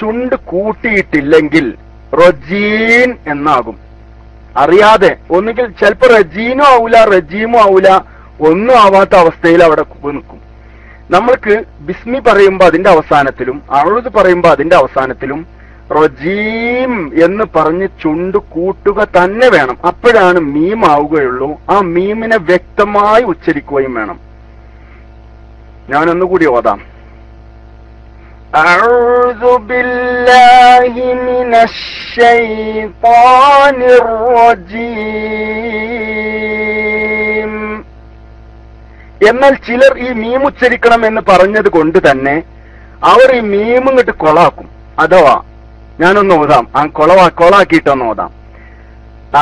ചുണ്ട് കൂട്ടിയിട്ടില്ലെങ്കിൽ റജീൻ എന്നാകും. അറിയാതെ ഒന്നുകിൽ ചിലപ്പോ റജീനും ആവൂല റജീമും ആവൂല, ഒന്നും ആവാത്ത അവസ്ഥയിൽ അവിടെ നിൽക്കും. നമ്മൾക്ക് ബിസ്മി പറയുമ്പോ അതിന്റെ അവസാനത്തിലും അഊദ് പറയുമ്പോ അതിന്റെ അവസാനത്തിലും റജീം എന്ന് പറഞ്ഞ് ചുണ്ട് കൂട്ടുക തന്നെ വേണം. അപ്പോഴാണ് മീം ആവുകയുള്ളൂ. ആ മീമിനെ വ്യക്തമായി ഉച്ചരിക്കുകയും വേണം. ഞാനൊന്നുകൂടി ഓതാം. അഊദു ബില്ലാഹി മിനശ് ശൈത്വാനിർ റജീം. എന്നാൽ ചിലർ ഈ മീം ഉച്ചരിക്കണം എന്ന് പറഞ്ഞത് കൊണ്ട് തന്നെ അവർ ഈ മീം ഇങ്ങോട്ട് കൊളാക്കും. അഥവാ ഞാനൊന്ന് ഓതാം, ആ കൊളാക്കിയിട്ടൊന്ന് ഓതാം.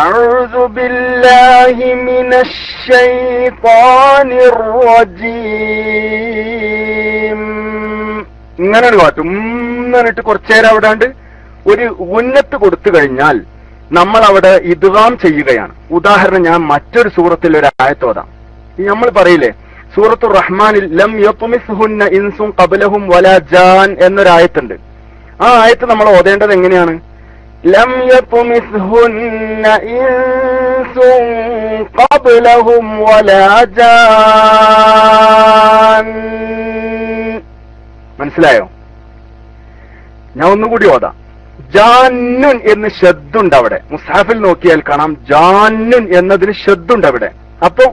അഊദു ബില്ലാഹി മിനശ് ശൈത്വാനിർ റജീം. ഇങ്ങനെ കാട്ടും. എന്നിട്ട് കുറച്ചേരം അവിടാണ്ട് ഒരു ഉന്നത്ത് കൊടുത്തു കഴിഞ്ഞാൽ നമ്മൾ അവിടെ ഇദ്ഗാം ചെയ്യുകയാണ്. ഉദാഹരണം ഞാൻ മറ്റൊരു സൂറത്തിൽ ഒരു ആയത്ത് ഓതാം. നമ്മൾ പറയില്ലേ സൂറത്തുർ റഹ്മാനിൽ ലം യത്മിസ്ഹുന്ന ഇൻസുൻ ഖബ്ലഹും വലാ ജാൻ എന്നൊരായത്തുണ്ട്. ആ ആയത്ത് നമ്മൾ ഓതേണ്ടത് എങ്ങനെയാണ്? ലം യത്മിസ്ഹുന്ന ഇൻസുൻ ഖബ്ലഹും വലാ ജാൻ. മനസ്സിലായോ? ഞാൻ ഒന്നുകൂടി ഓതാം. ജാന്നുൻ എന്ന് ശബ്ദുണ്ട് അവിടെ. മുസ്ഹഫിൽ നോക്കിയാൽ കാണാം ജാന്നുൻ എന്നതിന് ശബ്ദുണ്ട് അവിടെ. അപ്പോ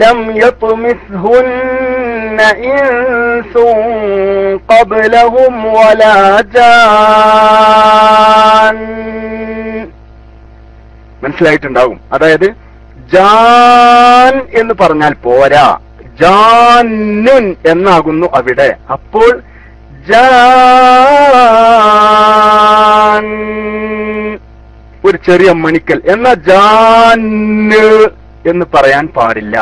ലം യത്മിസ്ഹുന്ന ഇൻസുൻ ഖബ്ലഹും വലാ ജാൻ. മനസ്സിലായിട്ടുണ്ടാകും. അതായത് ജാൻ എന്ന് പറഞ്ഞാൽ പോരാ, ജാന്നുൻ എന്നാകുന്നു അവിടെ. അപ്പോൾ ജാൻ ഒരു ചെറിയ മണിക്കൽ എന്ന ജാന് എന്ന് പറയാൻ പാടില്ല.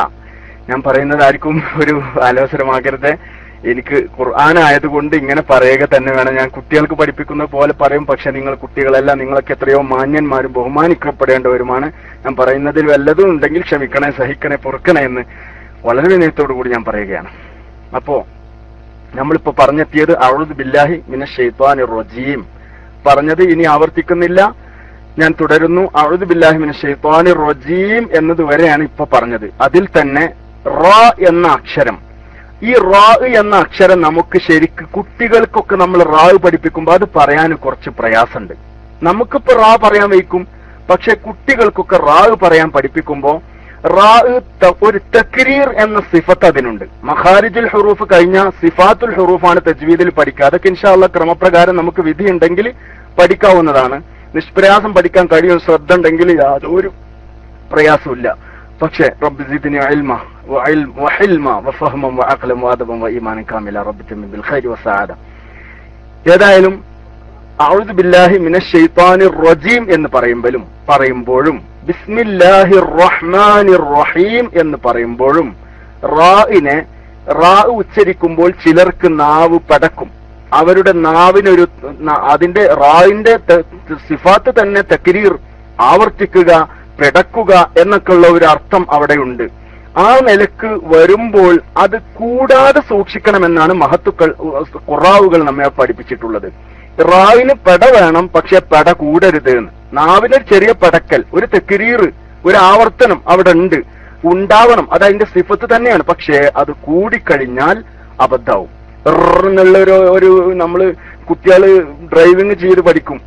ഞാൻ പറയുന്നത് ആർക്കും ഒരു ആലോചനമാകരുത്. എനിക്ക് ഖുർആൻ ആയതുകൊണ്ട് ഇങ്ങനെ പറയുക തന്നെ വേണം. ഞാൻ കുട്ടികൾക്ക് പഠിപ്പിക്കുന്ന പോലെ പറയും. പക്ഷെ നിങ്ങൾ കുട്ടികളല്ല, നിങ്ങളൊക്കെ എത്രയോ മാന്യന്മാരും ബഹുമാനിക്കപ്പെടേണ്ടവരുമാണ്. ഞാൻ പറയുന്നതിൽ വല്ലതും ഉണ്ടെങ്കിൽ ക്ഷമിക്കണേ, സഹിക്കണേ, പൊറുക്കണേ എന്ന് വളരെ വിനയത്തോടു കൂടി ഞാൻ പറയുകയാണ്. അപ്പോ നമ്മളിപ്പോ പറഞ്ഞെത്തിയത് അഊദു ബില്ലാഹി മിനശ് ശൈത്വാനിർ റജീം പറഞ്ഞത് ഇനി ആവർത്തിക്കുന്നില്ല. ഞാൻ തുടരുന്നു. അഊദു ബില്ലാഹി മിനശ് ശൈത്വാനിർ റജീം എന്നതുവരെയാണ് ഇപ്പൊ പറഞ്ഞത്. അതിൽ തന്നെ റാ എന്ന അക്ഷരം, ഈ റാ എന്ന അക്ഷരം നമുക്ക് ശരിക്ക് കുട്ടികൾക്കൊക്കെ നമ്മൾ റാ പഠിപ്പിക്കുമ്പോൾ അത് പറയാൻ കുറച്ച് പ്രയാസമുണ്ട്. നമുക്കിപ്പോ റാ പറയാൻ വയ്ക്കും, പക്ഷെ കുട്ടികൾക്കൊക്കെ റാ പറയാൻ പഠിപ്പിക്കുമ്പോ റാ ഒരു തക്രീർ എന്ന സിഫത്ത് അതിനുണ്ട്. മഖാരിജുൽ ഹുറൂഫ് കഴിഞ്ഞ സിഫാത്തുൽ ഹുറൂഫാണ് തജ്വീദിൽ പഠിക്കുക. അതൊക്കെ ഇൻഷാ അല്ലാഹ് ക്രമപ്രകാരം നമുക്ക് വിധി ഉണ്ടെങ്കിൽ പഠിക്കാവുന്നതാണ്. നിഷ്പ്രയാസം പഠിക്കാൻ കഴിയും, ശ്രദ്ധ ഉണ്ടെങ്കിൽ യാതൊരു പ്രയാസമില്ല. പക്ഷെ റബ്ബി സിദ്നി ഇൽമ വഹിൽമ വഫഹ്മ വഅഖ്ലം വഅദബൻ വഈമാനൻ കാമില റബ്ബി തമിൻ ബിൽ ഖൈരി വസഅദ. ഏതായാലും അഊദു ബില്ലാഹി മിനശ് ശൈത്വാനിർ റജീം എന്ന് പറയുമ്പോഴും ബിസ്മില്ലാഹിർ റഹ്മാനിർ റഹീം എന്ന് പറയുമ്പോഴും റാഇനെ റാ ഉച്ചരിക്കുമ്പോൾ ചിലർക്ക് നാവ് പടക്കും. അവരുടെ നാവിനൊരു അതിന്റെ റായിന്റെ സിഫാത്ത് തന്നെ തക്രീർ, ആവർത്തിക്കുക, പിടക്കുക എന്നൊക്കെയുള്ള ഒരു അർത്ഥം അവിടെയുണ്ട്. ആ നിലക്ക് വരുമ്പോൾ അത് കൂടാതെ സൂക്ഷിക്കണമെന്നാണ് ഖുറാവുകൾ നമ്മെ പഠിപ്പിച്ചിട്ടുള്ളത്. റായിന് പെട വേണം, പക്ഷെ പെട കൂടരുത് എന്ന്. നാവിനൊരു ചെറിയ പടക്കൽ, ഒരു തക്രീർ, ഒരു ആവർത്തനം അവിടെ ഉണ്ടാവണം. അത് അതിന്റെ സിഫത്ത് തന്നെയാണ്. പക്ഷേ അത് കൂടിക്കഴിഞ്ഞാൽ അബദ്ധാവും. എന്നുള്ള ഒരു നമ്മള് കുട്ടികള് ഡ്രൈവിംഗ് ചെയ്ത് പഠിക്കും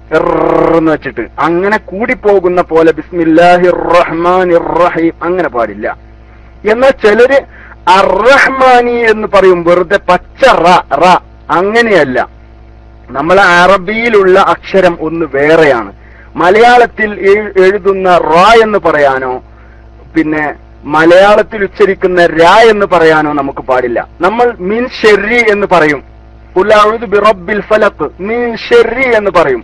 എന്ന് വെച്ചിട്ട്, അങ്ങനെ കൂടിപ്പോകുന്ന പോലെ ബിസ്മില്ലാഹിർ റഹ്മാനിർ റഹീം അങ്ങനെ പാടില്ല. എന്നാൽ ചിലര് അർറഹ്മാനി എന്ന് പറയും, വെറുതെ പച്ച റ അങ്ങനെയല്ല. നമ്മളെ അറബിയിലുള്ള അക്ഷരം ഒന്ന് വേറെയാണ്. മലയാളത്തിൽ എഴുതുന്ന റാ എന്ന് പറയാനോ പിന്നെ മലയാളത്തിൽ ഉച്ചരിക്കുന്ന രാ എന്ന് പറയാനോ നമുക്ക് പാടില്ല. നമ്മൾ മിൻ ഷെറി എന്ന് പറയും. ഖുൽ അഊദു ബിറബ്ബിൽ ഫലഖ് മിൻ ഷെറി എന്ന് പറയും.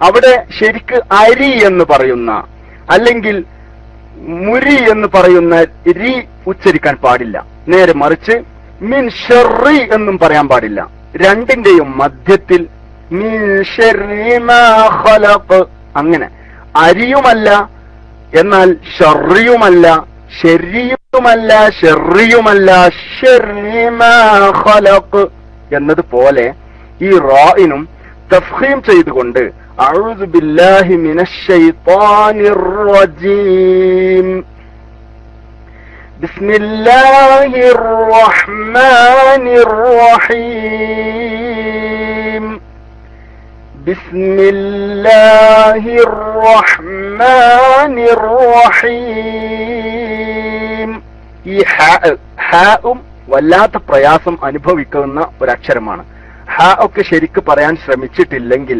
അവിടെ ശരിക്ക് അരി എന്ന് പറയുന്ന അല്ലെങ്കിൽ മുരി എന്ന് പറയുന്ന രി ഉച്ചരിക്കാൻ പാടില്ല. നേരെ മറിച്ച് മിൻ ഷെറി എന്നും പറയാൻ പാടില്ല. രണ്ടിന്റെയും മധ്യത്തിൽ മിൻ ശർരി മാ ഖലഖ് അങ്ങനെ. അരിയുമല്ല എന്നാൽ ഷർറിയുമല്ല, ശരിയുമല്ല ഷെറിയുമല്ല, ശർരി മാ ഖലഖ് എന്നതുപോലെ ഈ റായിനും തഫ്ഖീം ചെയ്തുകൊണ്ട് അഊദു ബില്ലാഹി മിനശ് ശൈത്വാനിർ റജീം ബിസ്മില്ലാഹിർ റഹ്മാനിർ റഹീം ബിസ്മില്ലാഹിർ റഹ്മാനിർ റഹീം. ഈ ഹാഉം വല്ലാത്ത പ്രയാസം അനുഭവിക്കുന്ന ഒരക്ഷരമാണ്. ഹാ ഒക്കെ ശരിക്ക് പറയാൻ ശ്രമിച്ചിട്ടില്ലെങ്കിൽ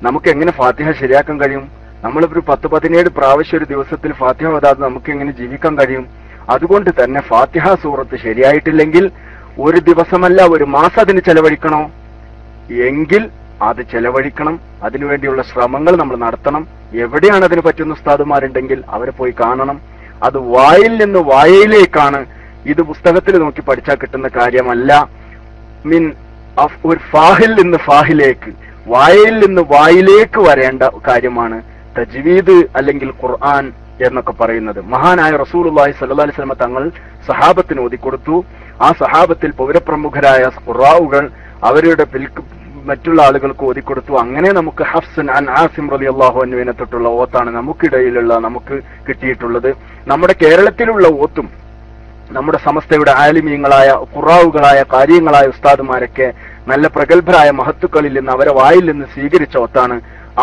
നമുക്ക് എങ്ങനെ ഫാത്തിഹ ശരിയാക്കാൻ കഴിയും? നമ്മളിപ്പോ 10-17 പ്രാവശ്യം ഒരു ദിവസത്തിൽ ഫാത്തിഹ ഓതാതെ നമുക്ക് എങ്ങനെ ജീവിക്കാൻ കഴിയും? അതുകൊണ്ട് തന്നെ ഫാത്തിഹ സൂറത്ത് ശരിയായിട്ടില്ലെങ്കിൽ ഒരു ദിവസമല്ല, ഒരു മാസം അതിന് ചെലവഴിക്കണോ? എങ്കിൽ അത് ചെലവഴിക്കണം. അതിനുവേണ്ടിയുള്ള ശ്രമങ്ങൾ നമ്മൾ നടത്തണം. എവിടെയാണ് അതിന് പറ്റുന്ന ഉസ്താദുമാരുണ്ടെങ്കിൽ അവരെ പോയി കാണണം. അത് വായിൽ നിന്ന് വായയിലേക്കാണ്. ഇത് പുസ്തകത്തിൽ നോക്കി പഠിച്ചാൽ കിട്ടുന്ന കാര്യമല്ല. ഒരു ഫാഹിൽ നിന്ന് ഫാഹിലേക്ക്, വായയിൽ നിന്ന് വായിലേക്ക് വരേണ്ട കാര്യമാണ് തജ്വീദ് അല്ലെങ്കിൽ ഖുർആൻ എന്നൊക്കെ പറയുന്നത്. മഹാനായ റസൂലുള്ളാഹി സ്വല്ലല്ലാഹി അലൈഹി വസല്ലം തങ്ങൾ സഹാബത്തിന് ഓതിക്കൊടുത്തു. ആ സഹാബത്തിൽ പൗരപ്രമുഖരായ ഖുറാഉകൾ അവരുടെ മറ്റുള്ള ആളുകൾക്ക് ഓതിക്കൊടുത്തു. അങ്ങനെ നമുക്ക് ഹഫ്സ് അൻ ആസിം റളിയല്ലാഹു അൻഹുവിനെ തൊട്ടുള്ള ഓത്താണ് നമുക്കിടയിലുള്ള നമുക്ക് കിട്ടിയിട്ടുള്ളത്. നമ്മുടെ കേരളത്തിലുള്ള ഓത്തും നമ്മുടെ സമസ്തയുടെ ആലിമീങ്ങളായ ഖുറാവുകളായ കാര്യങ്ങളായ ഉസ്താദുമാരൊക്കെ നല്ല പ്രഗത്ഭരായ മഹത്തുക്കളിൽ നിന്ന് അവരെ വായിൽ നിന്ന് സ്വീകരിച്ച ഓത്താണ്.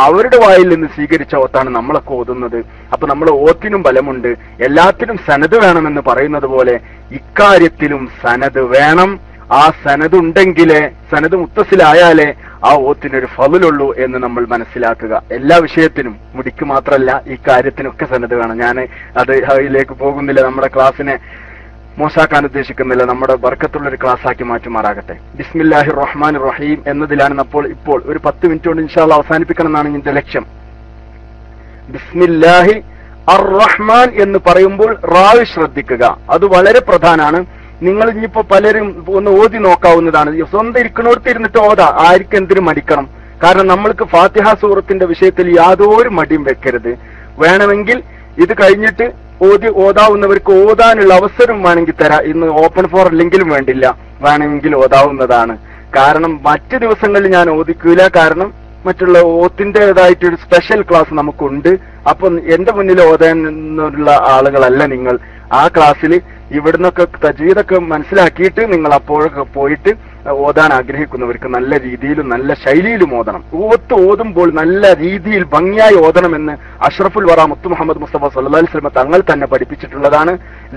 അവരുടെ വായിൽ നിന്ന് സ്വീകരിച്ച ഓത്താണ് നമ്മളൊക്കെ ഓതുന്നത്. അപ്പൊ നമ്മൾ ഓത്തിനും ബലമുണ്ട്. എല്ലാത്തിനും സനത് വേണമെന്ന് പറയുന്നത് പോലെ ഇക്കാര്യത്തിലും സനത് വേണം. ആ സനത് ഉണ്ടെങ്കിലേ, സനത് മുത്തസിലായാലേ ആ ഓത്തിനൊരു ഫളുള്ളൂ എന്ന് നമ്മൾ മനസ്സിലാക്കുക. എല്ലാ വിഷയത്തിനും, മുടിക്ക് മാത്രമല്ല, ഈ കാര്യത്തിനൊക്കെ സനത് വേണം. ഞാൻ അതിലേക്ക് പോകുന്നില്ല, നമ്മുടെ ക്ലാസ്സിനെ മോശാക്കാൻ ഉദ്ദേശിക്കുന്നില്ല. നമ്മുടെ ബർക്കത്തുള്ളൊരു ക്ലാസ് ആക്കി മാറ്റുമാറാകട്ടെ. ബിസ്മില്ലാഹിർ റഹ്മാനിർ റഹീം എന്നതിലാണ് ഇപ്പോൾ ഒരു 10 മിനിറ്റ് കൊണ്ട് ഇൻഷാ അല്ലാഹ് അവസാനിപ്പിക്കണം എന്നാണ് എന്റെ ലക്ഷ്യം. ബിസ്മില്ലാഹി അർ റഹ്മാൻ എന്ന് പറയുമ്പോൾ റാവ് ശ്രദ്ധിക്കുക. അത് വളരെ പ്രധാനമാണ്. നിങ്ങൾ ഇനിയിപ്പോ പലരും ഒന്ന് ഓതി നോക്കാവുന്നതാണ്. സ്വന്തം ഇരിക്കണോടത്ത് ഇരുന്നിട്ട് ഓതാ. ആർക്കും എന്തിനും മടിക്കണം. കാരണം നമ്മൾക്ക് ഫാത്തിഹ സൂറത്തിന്റെ വിഷയത്തിൽ യാതൊരു മടിയും വെക്കരുത്. വേണമെങ്കിൽ ഇത് കഴിഞ്ഞിട്ട് ഓതാവുന്നവർക്ക് ഓതാനുള്ള അവസരം വേണമെങ്കിൽ തരാം. ഇന്ന് ഓപ്പൺ ഫോർ അല്ലെങ്കിലും വേണ്ടില്ല, വേണമെങ്കിൽ ഓതാവുന്നതാണ്. കാരണം മറ്റു ദിവസങ്ങളിൽ ഞാൻ ഓദിക്കൂല. കാരണം മറ്റുള്ള ഓത്തിൻ്റെതായിട്ടൊരു സ്പെഷ്യൽ ക്ലാസ് നമുക്കുണ്ട്. അപ്പൊ എന്റെ മുന്നിൽ ഓതാനുള്ള ആളുകളല്ല നിങ്ങൾ. ആ ക്ലാസ്സിൽ ഇവിടുന്നൊക്കെ തജ്വീദൊക്കെ മനസ്സിലാക്കിയിട്ട് നിങ്ങൾ അപ്പോഴൊക്കെ പോയിട്ട് ഓതാൻ ആഗ്രഹിക്കുന്നവർക്ക് നല്ല രീതിയിലും നല്ല ശൈലിയിലും ഓതണം. ഓതുമ്പോൾ നല്ല രീതിയിൽ ഭംഗിയായി ഓതണമെന്ന് അഷ്റഫുൽ വറ മുത്തു മുഹമ്മദ് മുസ്തഫ സല്ലല്ലാഹു അലൈഹി വസല്ലം തങ്ങൾ തന്നെ പഠിപ്പിച്ചിട്ടുള്ളതാണ്.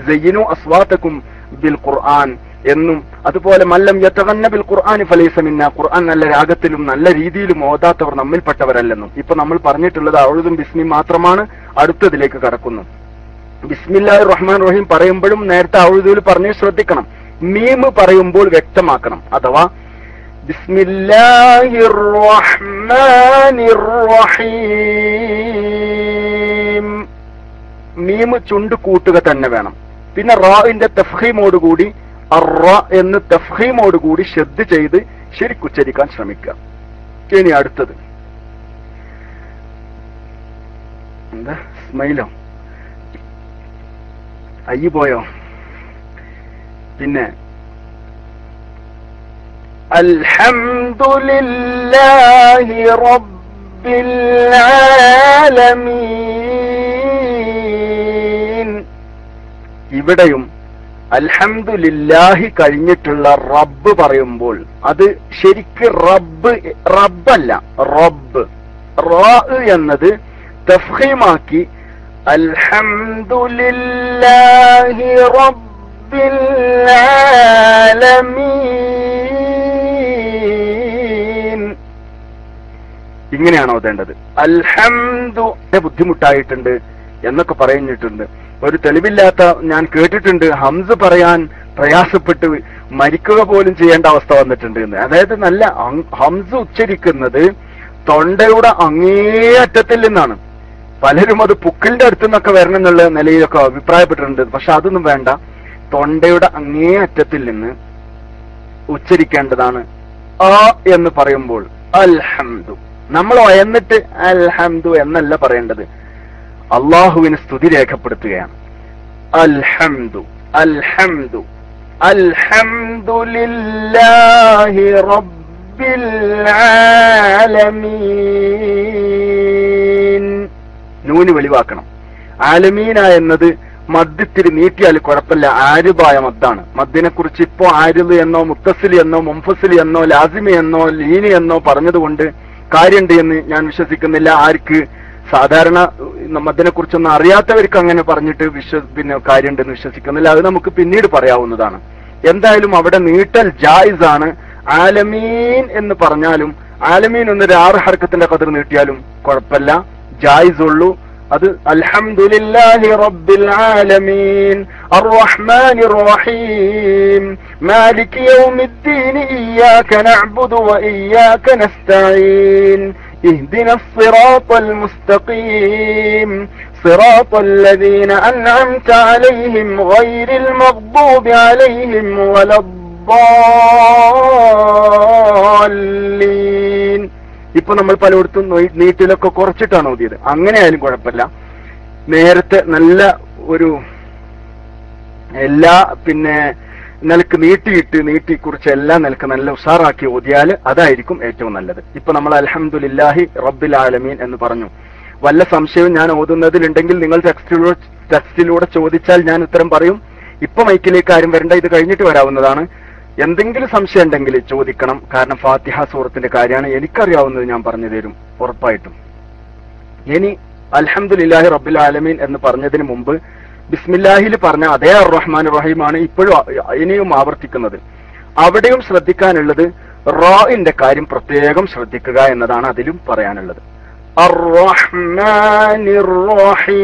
സയ്യിനു അസ്വാതക്കും ബിൽ ഖുർആൻ എന്നും അതുപോലെ മല്ലം യതഗന്ന ബിൽ ഖുർആൻ ഫലൈസ മിന്ന, ഖുർആൻ നല്ല രാഗത്തിലും നല്ല രീതിയിലും ഓതാത്തവർ നമ്മിൽപ്പെട്ടവരല്ലെന്നും. ഇപ്പൊ നമ്മൾ പറഞ്ഞിട്ടുള്ളത് ഔദും ബിസ്മി മാത്രമാണ്. അടുത്തതിലേക്ക് കടക്കുന്നു. ബിസ്മില്ലാഹിർ റഹ്മാൻ റഹീം പറയുമ്പോഴും നേരത്തെ ഔദുവിൽ പറഞ്ഞ് ശ്രദ്ധിക്കണം. മീം പറയുമ്പോൾ വ്യക്തമാക്കണം. അഥവാ ബിസ്മില്ലാഹിർ റഹ്മാനിർ റഹീം, മീം ചുണ്ട് കൂട്ടുക തന്നെ വേണം. പിന്നെ റാഇന്റെ തഫ്ഖീമോടുകൂടി അറ എന്ന് തഫ്ഖീമോടുകൂടി ശ്രദ്ധ ചെയ്ത് ശരിക്കുച്ചരിക്കാൻ ശ്രമിക്കുക. ഇനി അടുത്തത് എന്താ സ്മൈലോ അയ്യ പോയോ? പിന്നെ അൽഹംദുലില്ലാഹി റബ്ബിൽ ആലമീൻ. ഇവിടെയും അൽഹംദുലില്ലാഹി കഴിഞ്ഞിട്ടുള്ള റബ്ബ് പറയുമ്പോൾ അത് ശരിക്ക് റബ്ബല്ല, റബ്ബ്. റാ എന്നത് തഫ്ഖീമാക്കി അൽഹംദുലില്ലാഹി റബ്ബിൽ ആലമീൻ ഇങ്ങനെയാണ് ഓതേണ്ടത്. അൽഹംദു ബുദ്ധിമുട്ടായിട്ടുണ്ട് എന്നൊക്കെ പറഞ്ഞിട്ടുണ്ട്. ഒരു തെളിവില്ലാത്ത ഞാൻ കേട്ടിട്ടുണ്ട് ഹംസ് പറയാൻ പ്രയാസപ്പെട്ട് മരിക്കുക പോലും ചെയ്യേണ്ട അവസ്ഥ വന്നിട്ടുണ്ട് എന്ന്. അതായത് നല്ല ഹംസ് ഉച്ചരിക്കുന്നത് തൊണ്ടയുടെ അങ്ങേയറ്റത്തിൽ നിന്നാണ്. പലരും അത് പുക്കിളിന്റെ അടുത്തു നിന്നൊക്കെ വരണം എന്നുള്ള നിലയിലൊക്കെ അഭിപ്രായപ്പെട്ടിട്ടുണ്ട്. പക്ഷെ അതൊന്നും വേണ്ട. തൊണ്ടയുടെ അങ്ങേ അറ്റത്തിൽ നിന്ന് ഉച്ചരിക്കേണ്ടതാണ്. ആ എന്ന് പറയുമ്പോൾ അൽഹംദു. നമ്മൾ എന്നിട്ട് അൽഹംദു എന്നല്ല പറയേണ്ടത്. അള്ളാഹുവിന് സ്തുതി രേഖപ്പെടുത്തുകയാണ്. അൽഹംദു അൽഹംദു അൽഹംദുലില്ലാഹി റബ്ബിൽ ആലമീൻ. നൂന് വെളിവാക്കണം. ആലമീന എന്നത് മദ്യത്തിരി നീട്ടിയാൽ കുഴപ്പമില്ല, ആരിബായ മദ്ദാണ്. മദ്ദിനെ കുറിച്ച് ഇപ്പോ ആരിദ് എന്നോ മുത്തസിലി എന്നോ മുംഫസിലി എന്നോ ലാസിമി എന്നോ ലീനി എന്നോ പറഞ്ഞതുകൊണ്ട് കാര്യമുണ്ട് എന്ന് ഞാൻ വിശ്വസിക്കുന്നില്ല. ആർക്ക് സാധാരണ മദ്ദിനെ കുറിച്ചൊന്നും അറിയാത്തവർക്ക് അങ്ങനെ പറഞ്ഞിട്ട് പിന്നെ കാര്യമുണ്ടെന്ന് വിശ്വസിക്കുന്നില്ല. അത് നമുക്ക് പിന്നീട് പറയാവുന്നതാണ്. എന്തായാലും അവിടെ നീട്ടൽ ജായിസ് ആണ്. ആലമീൻ എന്ന് പറഞ്ഞാലും ആലമീൻ എന്നൊരു 6 ഹർക്കത്തിന്റെ ഖദർ നീട്ടിയാലും കുഴപ്പമില്ല, ജായിസ് ഉള്ളൂ. അത് അൽഹംദുലില്ലാഹി റബ്ബിൽ ആലമീൻ അർറഹ്മാനിർ റഹീം മാലികി യൗമിദ്ദീൻ ഇയ്യാക നഅ്ബുദു വ ഇയ്യാക നസ്തഈൻ ഇഹ്ദിനസ് സിറാത്തൽ മുസ്തഖീം സിറാത്തൽ ലദീന അൻഅംത അലൈഹിം ഗൈറിൽ മഗ്ദൂബി അലൈഹിം വലദ്ദാല്ലീൻ. ഇപ്പൊ നമ്മൾ പലയിടത്തും നീട്ടിലൊക്കെ കുറച്ചിട്ടാണ് ഓതിയത്. അങ്ങനെ ആയാലും കുഴപ്പമില്ല. നേരത്തെ നല്ല ഒരു എല്ലാ പിന്നെ നിലക്ക് നീട്ടി കുറിച്ച് എല്ലാ നിലക്ക് നല്ല ഉഷാറാക്കി ഓതിയാൽ അതായിരിക്കും ഏറ്റവും നല്ലത്. ഇപ്പൊ നമ്മൾ അൽഹംദുലില്ലാഹി റബ്ബിൽ ആലമീൻ എന്ന് പറഞ്ഞു. വല്ല സംശയവും ഞാൻ ഓതുന്നതിലുണ്ടെങ്കിൽ നിങ്ങൾ ടെക്സ്റ്റിലൂടെ ചോദിച്ചാൽ ഞാൻ ഉത്തരം പറയും. ഇപ്പൊ മൈക്കിലേക്ക് ആരും വരണ്ട, ഇത് കഴിഞ്ഞിട്ട് വരാവുന്നതാണ്. എന്തെങ്കിലും സംശയം ഉണ്ടെങ്കിൽ ചോദിക്കണം. കാരണം ഫാത്തിഹ സൂറത്തിന്റെ കാര്യമാണ്. എനിക്കറിയാവുന്നത് ഞാൻ പറഞ്ഞു തരും ഉറപ്പായിട്ടും. ഇനി അൽഹംദുലില്ലാഹി റബ്ബിൽ ആലമീൻ എന്ന് പറഞ്ഞതിന് മുമ്പ് ബിസ്മില്ലാഹിൽ പറഞ്ഞ അതേ അർറഹ്മാൻ റഹീമാണ് ഇപ്പോഴും ഇനിയും ആവർത്തിക്കുന്നത്. അവിടെയും ശ്രദ്ധിക്കാനുള്ളത് റാഇന്റെ കാര്യം പ്രത്യേകം ശ്രദ്ധിക്കുക എന്നതാണ് അതിലും പറയാനുള്ളത്. അർറഹ്മാനിർ റഹീം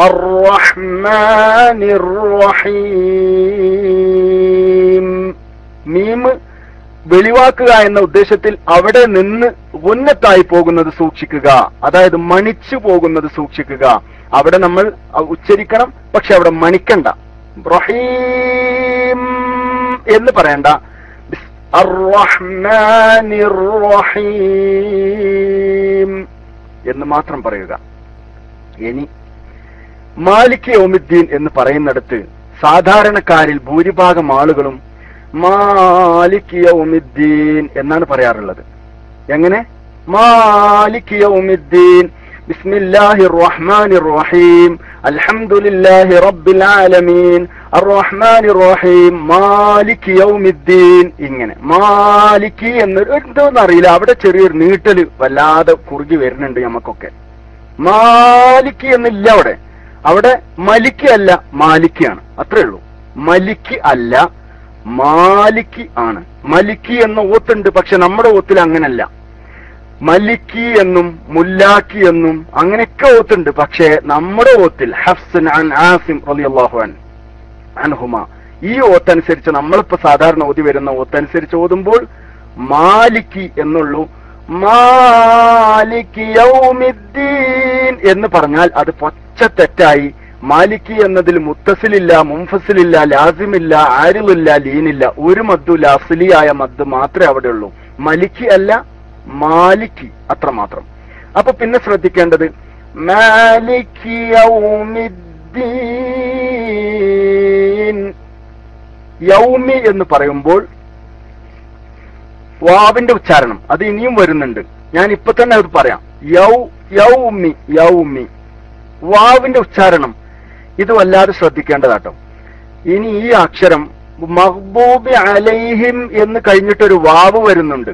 അർറഹ്മാനിർ റഹീം. മീം വെളിവാക്കുക എന്ന ഉദ്ദേശത്തിൽ അവിടെ നിന്ന് ഉന്നത്തായി പോകുന്നത് സൂക്ഷിക്കുക, അതായത് മണിച്ചു പോകുന്നത് സൂക്ഷിക്കുക. അവിടെ നമ്മൾ ഉച്ചരിക്കണം, പക്ഷെ അവിടെ മണിക്കണ്ട. റഹീം എന്ന് പറയണ്ട, അർറഹ്മാനിർ റഹീം എന്ന് മാത്രം പറയുക. ഇനി മാലിക് യൗമിദ്ദീൻ എന്ന് പറയുന്നിടത്ത് സാധാരണക്കാരിൽ ഭൂരിഭാഗം ആളുകളും മാലിക് യൗമിദ്ദീൻ എന്നാണ് പറയാറുള്ളത്. എങ്ങനെ? മാലിക് യൗമിദ്ദീൻ ബിസ്മില്ലാഹിർ റഹ്മാനിർ റഹീം അൽഹംദുലില്ലാഹി റബ്ബിൽ ആലമീൻ അർറഹ്മാനിർ റഹീം മാലിക് യൗമിദ്ദീൻ. ഇങ്ങനെ മാലിക് എന്ന് എന്തോന്നറിയില്ല, അവിടെ ചെറിയൊരു നീട്ടല് വല്ലാതെ കുറുകി വരുന്നുണ്ട് നമുക്കൊക്കെ. മാലിക് എന്നില്ല അവിടെ. അവിടെ മലിക്ക് അല്ല മാലിക്കാണ്, അത്രേ ഉള്ളൂ. മലിക്ക് അല്ല മാലിക്ക് ആണ്. മലിക്കി എന്ന ഓത്തുണ്ട്, പക്ഷെ നമ്മുടെ ഓത്തിൽ അങ്ങനല്ല. മലിക്കി എന്നും മുല്ലാക്കി എന്നും അങ്ങനെയൊക്കെ ഓത്തുണ്ട്, പക്ഷെ നമ്മുടെ ഓത്തിൽ ഹഫ്സ് അൻ ആസിം റളിയല്ലാഹു അൻഹുമ ഈ ഓത്തനുസരിച്ച് നമ്മളിപ്പോ സാധാരണ ഓതി വരുന്ന ഓത്തനുസരിച്ച് ഓതുമ്പോൾ മാലിക്കി എന്നുള്ളൂ. മാലിക് യൗമിദ്ദീൻ എന്ന് പറഞ്ഞാൽ അത് പൊച്ച തെറ്റായി. മാലിക്കി എന്നതിൽ മുത്തസിലില്ല, മുംഫസിലില്ല, ലാസിമില്ല, ആരിലില്ല, ലീനില്ല. ഒരു മദ്ദുല്ല, അസ്ലിയായ മദ് മാത്രമേ അവിടെ ഉള്ളൂ. മലിക്കി അല്ല മാലിക്കി, അത്രമാത്രം. അപ്പൊ പിന്നെ ശ്രദ്ധിക്കേണ്ടത് മാലികി യൗമിദ്ദീൻ. യൗമി എന്ന് പറയുമ്പോൾ വാവിന്റെ ഉച്ചാരണം അത് ഇനിയും വരുന്നുണ്ട്. ഞാൻ ഇപ്പൊ തന്നെ അത് പറയാം. യൗമി യൗമി വാവിന്റെ ഉച്ചാരണം ഇത് വല്ലാതെ ശ്രദ്ധിക്കേണ്ടതാട്ടോ. ഇനി ഈ അക്ഷരം മഗ്ദൂബി അലൈഹിം എന്ന് കഴിഞ്ഞിട്ടൊരു വാവ് വരുന്നുണ്ട്.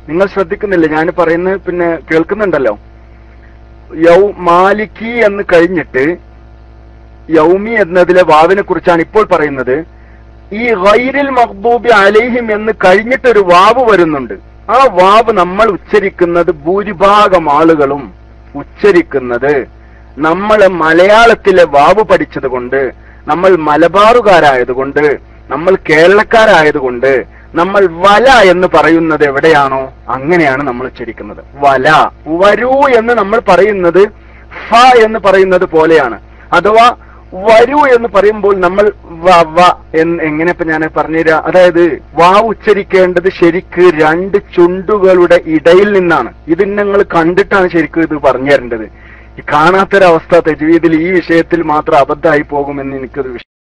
നിങ്ങൾ ശ്രദ്ധിക്കുന്നില്ല, ഞാൻ പറയുന്നത് പിന്നെ കേൾക്കുന്നുണ്ടല്ലോ. മാലിക്കി എന്ന് കഴിഞ്ഞിട്ട് യൗമി എന്നതിലെ വാവിനെ കുറിച്ചാണ് ഇപ്പോൾ പറയുന്നത്. ഈ ഗൈരിൽ മഗ്ദൂബി അലൈഹിം എന്ന് കഴിഞ്ഞിട്ടൊരു വാവ് വരുന്നുണ്ട്. ആ വാവ് നമ്മൾ ഉച്ചരിക്കുന്നത് ഭൂരിഭാഗം ആളുകളും ഉച്ചരിക്കുന്നത് നമ്മൾ മലയാളത്തിലെ വാവ് പഠിച്ചത് കൊണ്ട്, നമ്മൾ മലബാറുകാരായതുകൊണ്ട്, നമ്മൾ കേരളക്കാരായതുകൊണ്ട് നമ്മൾ വല എന്ന് പറയുന്നത് എവിടെയാണോ അങ്ങനെയാണ് നമ്മൾ ഉച്ചരിക്കുന്നത്. വല. വരൂ എന്ന് നമ്മൾ പറയുന്നത് ഫ എന്ന് പറയുന്നത് പോലെയാണ്. അഥവാ വരൂ എന്ന് പറയുമ്പോൾ നമ്മൾ എങ്ങനെ ഇപ്പൊ ഞാൻ പറഞ്ഞുതരാ. അതായത് വാവ് ഉച്ചരിക്കേണ്ടത് ശരിക്ക് 2 ചുണ്ടുകളുടെ ഇടയിൽ നിന്നാണ്. ഇത് നിങ്ങൾ കണ്ടിട്ടാണ് ശരിക്കും ഇത് പറഞ്ഞു തരേണ്ടത്. ഈ കാണാത്തൊരവസ്ഥ തജ്വീദിൽ ഈ വിഷയത്തിൽ മാത്രം അബദ്ധമായി പോകുമെന്ന് എനിക്കൊരു